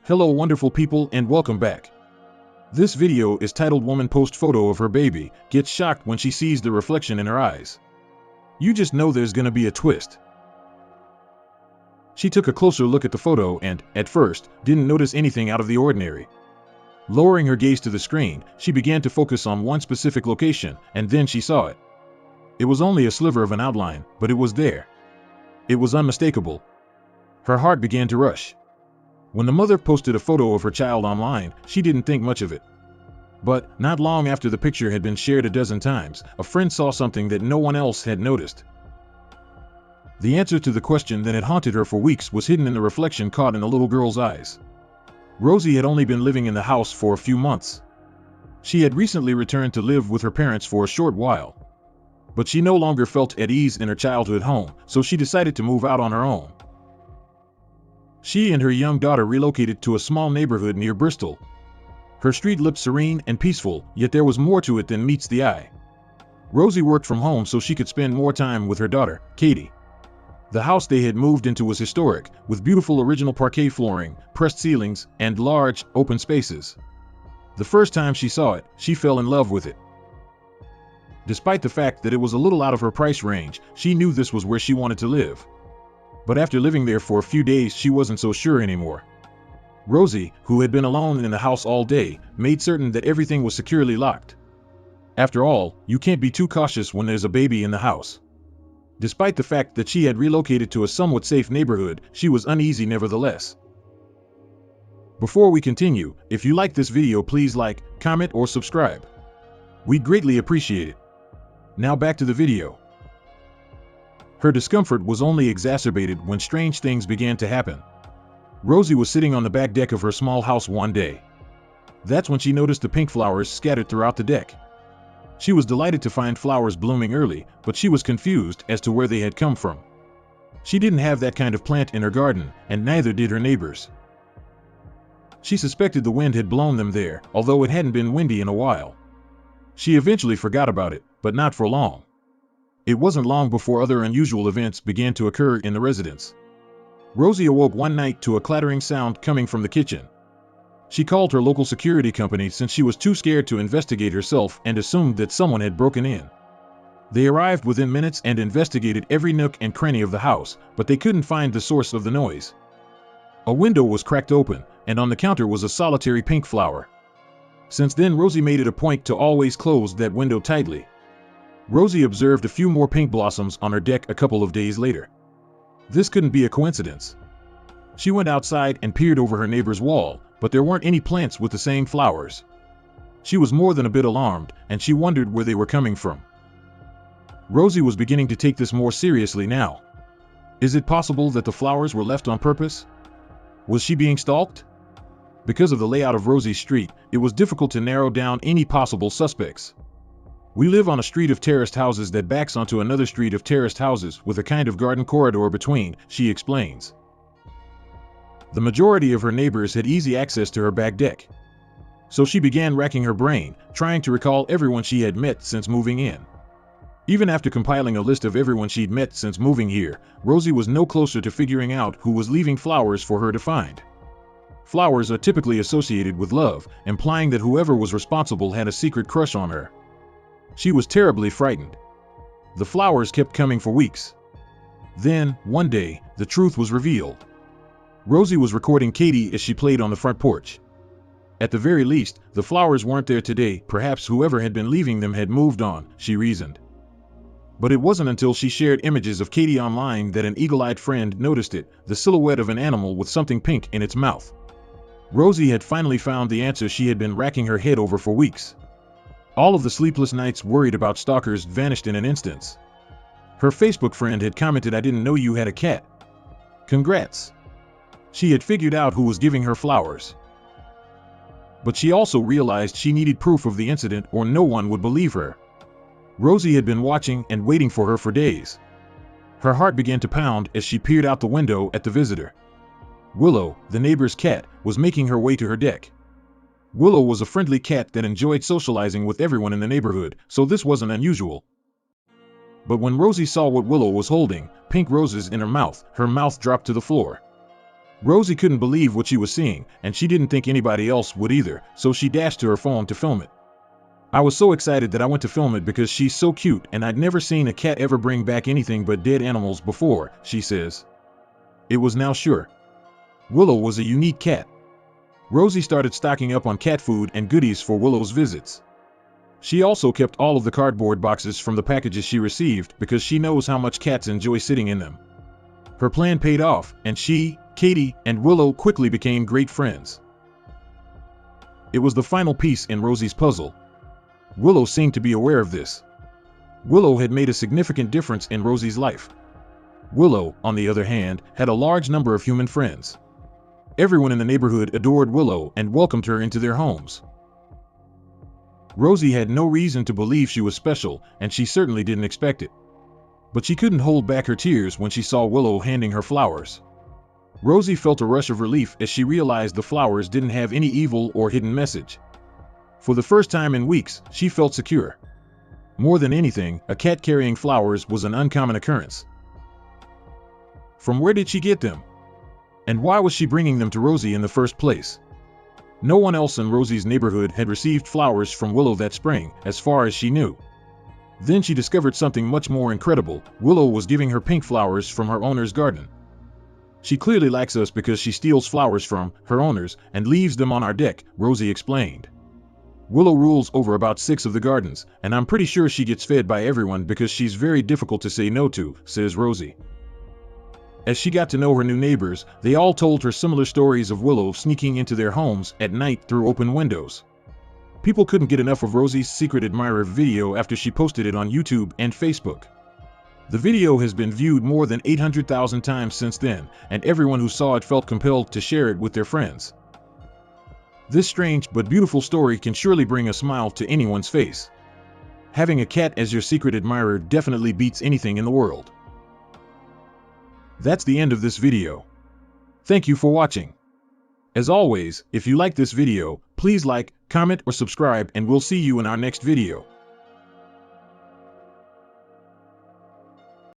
Hello wonderful people and welcome back. This video is titled Woman Post Photo of Her Baby, Gets Shocked When She Sees the Reflection in Her Eyes. You just know there's gonna be a twist. She took a closer look at the photo and, at first, didn't notice anything out of the ordinary. Lowering her gaze to the screen, she began to focus on one specific location, and then she saw it. It was only a sliver of an outline, but it was there. It was unmistakable. Her heart began to rush. When the mother posted a photo of her child online, she didn't think much of it. But, not long after the picture had been shared a dozen times, a friend saw something that no one else had noticed. The answer to the question that had haunted her for weeks was hidden in the reflection caught in the little girl's eyes. Rosie had only been living in the house for a few months. She had recently returned to live with her parents for a short while. But she no longer felt at ease in her childhood home, so she decided to move out on her own. She and her young daughter relocated to a small neighborhood near Bristol. Her street looked serene and peaceful, yet there was more to it than meets the eye. Rosie worked from home so she could spend more time with her daughter, Katie. The house they had moved into was historic, with beautiful original parquet flooring, pressed ceilings, and large, open spaces. The first time she saw it, she fell in love with it. Despite the fact that it was a little out of her price range, she knew this was where she wanted to live. But after living there for a few days, she wasn't so sure anymore. Rosie, who had been alone in the house all day, made certain that everything was securely locked. After all, you can't be too cautious when there's a baby in the house. Despite the fact that she had relocated to a somewhat safe neighborhood, she was uneasy nevertheless. Before we continue, if you like this video, please like, comment, or subscribe. We'd greatly appreciate it. Now back to the video. Her discomfort was only exacerbated when strange things began to happen. Rosie was sitting on the back deck of her small house one day. That's when she noticed the pink flowers scattered throughout the deck. She was delighted to find flowers blooming early, but she was confused as to where they had come from. She didn't have that kind of plant in her garden, and neither did her neighbors. She suspected the wind had blown them there, although it hadn't been windy in a while. She eventually forgot about it, but not for long. It wasn't long before other unusual events began to occur in the residence. Rosie awoke one night to a clattering sound coming from the kitchen. She called her local security company since she was too scared to investigate herself and assumed that someone had broken in. They arrived within minutes and investigated every nook and cranny of the house, but they couldn't find the source of the noise. A window was cracked open, and on the counter was a solitary pink flower. Since then, Rosie made it a point to always close that window tightly. Rosie observed a few more pink blossoms on her deck a couple of days later. This couldn't be a coincidence. She went outside and peered over her neighbor's wall, but there weren't any plants with the same flowers. She was more than a bit alarmed, and she wondered where they were coming from. Rosie was beginning to take this more seriously now. Is it possible that the flowers were left on purpose? Was she being stalked? Because of the layout of Rosie's street, it was difficult to narrow down any possible suspects. We live on a street of terraced houses that backs onto another street of terraced houses with a kind of garden corridor between, she explains. The majority of her neighbors had easy access to her back deck. So she began racking her brain, trying to recall everyone she had met since moving in. Even after compiling a list of everyone she'd met since moving here, Rosie was no closer to figuring out who was leaving flowers for her to find. Flowers are typically associated with love, implying that whoever was responsible had a secret crush on her. She was terribly frightened. The flowers kept coming for weeks. Then, one day, the truth was revealed. Rosie was recording Katie as she played on the front porch. At the very least, the flowers weren't there today. Perhaps whoever had been leaving them had moved on, she reasoned. But it wasn't until she shared images of Katie online that an eagle-eyed friend noticed it, the silhouette of an animal with something pink in its mouth. Rosie had finally found the answer she had been racking her head over for weeks. All of the sleepless nights worried about stalkers vanished in an instant. Her Facebook friend had commented, "I didn't know you had a cat. Congrats." She had figured out who was giving her flowers. But she also realized she needed proof of the incident or no one would believe her. Rosie had been watching and waiting for her for days. Her heart began to pound as she peered out the window at the visitor. Willow, the neighbor's cat, was making her way to her deck. Willow was a friendly cat that enjoyed socializing with everyone in the neighborhood, so this wasn't unusual. But when Rosie saw what Willow was holding, pink roses in her mouth dropped to the floor. Rosie couldn't believe what she was seeing, and she didn't think anybody else would either, so she dashed to her phone to film it. I was so excited that I went to film it because she's so cute and I'd never seen a cat ever bring back anything but dead animals before, she says. It was now sure. Willow was a unique cat. Rosie started stocking up on cat food and goodies for Willow's visits. She also kept all of the cardboard boxes from the packages she received because she knows how much cats enjoy sitting in them. Her plan paid off, and she, Katie, and Willow quickly became great friends. It was the final piece in Rosie's puzzle. Willow seemed to be aware of this. Willow had made a significant difference in Rosie's life. Willow, on the other hand, had a large number of human friends. Everyone in the neighborhood adored Willow and welcomed her into their homes. Rosie had no reason to believe she was special, and she certainly didn't expect it. But she couldn't hold back her tears when she saw Willow handing her flowers. Rosie felt a rush of relief as she realized the flowers didn't have any evil or hidden message. For the first time in weeks, she felt secure. More than anything, a cat carrying flowers was an uncommon occurrence. From where did she get them? And why was she bringing them to Rosie in the first place? No one else in Rosie's neighborhood had received flowers from Willow that spring, as far as she knew. Then she discovered something much more incredible. Willow was giving her pink flowers from her owner's garden. She clearly likes us because she steals flowers from her owners and leaves them on our deck, Rosie explained. Willow rules over about 6 of the gardens, and I'm pretty sure she gets fed by everyone because she's very difficult to say no to, says Rosie. As she got to know her new neighbors, they all told her similar stories of Willow sneaking into their homes at night through open windows. People couldn't get enough of Rosie's secret admirer video after she posted it on YouTube and Facebook. The video has been viewed more than 800,000 times since then, and everyone who saw it felt compelled to share it with their friends. This strange but beautiful story can surely bring a smile to anyone's face. Having a cat as your secret admirer definitely beats anything in the world. That's the end of this video. Thank you for watching. As always, if you like this video, please like, comment, or subscribe, and we'll see you in our next video.